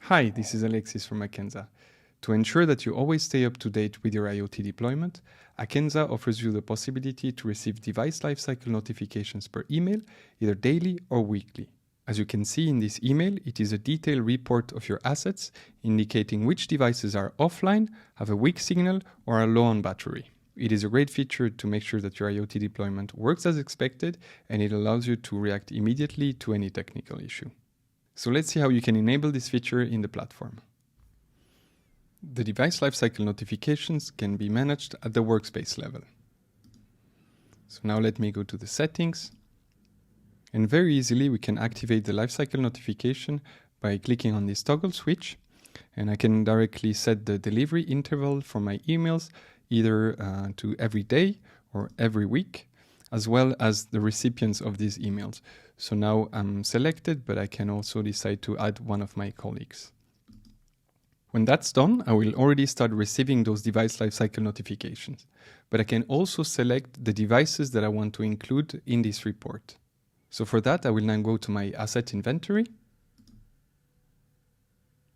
Hi, this is Alexis from Akenza. To ensure that you always stay up to date with your IoT deployment, Akenza offers you the possibility to receive device lifecycle notifications per email, either daily or weekly. As you can see in this email, it is a detailed report of your assets, indicating which devices are offline, have a weak signal, or are low on battery. It is a great feature to make sure that your IoT deployment works as expected, and it allows you to react immediately to any technical issue. So let's see how you can enable this feature in the platform. The device lifecycle notifications can be managed at the workspace level. So now let me go to the settings. And very easily we can activate the lifecycle notification by clicking on this toggle switch. And I can directly set the delivery interval for my emails, either to every day or every week, as well as the recipients of these emails. So now I'm selected, but I can also decide to add one of my colleagues. When that's done, I will already start receiving those device lifecycle notifications. But I can also select the devices that I want to include in this report. So for that, I will now go to my asset inventory.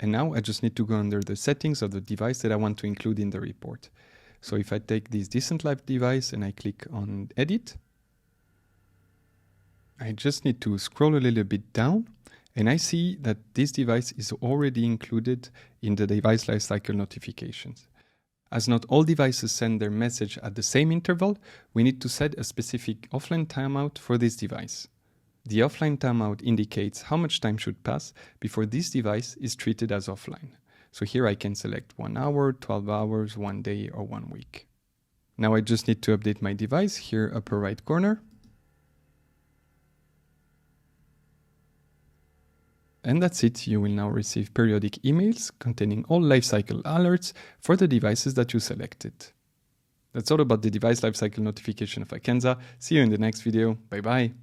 And now I just need to go under the settings of the device that I want to include in the report. So if I take this Decent Life device and I click on Edit, I just need to scroll a little bit down, and I see that this device is already included in the device lifecycle notifications. As not all devices send their message at the same interval, we need to set a specific offline timeout for this device. The offline timeout indicates how much time should pass before this device is treated as offline. So here I can select 1 hour, 12 hours, 1 day, or 1 week. Now I just need to update my device here upper right corner. And that's it. You will now receive periodic emails containing all lifecycle alerts for the devices that you selected. That's all about the device lifecycle notification of Akenza. See you in the next video. Bye bye.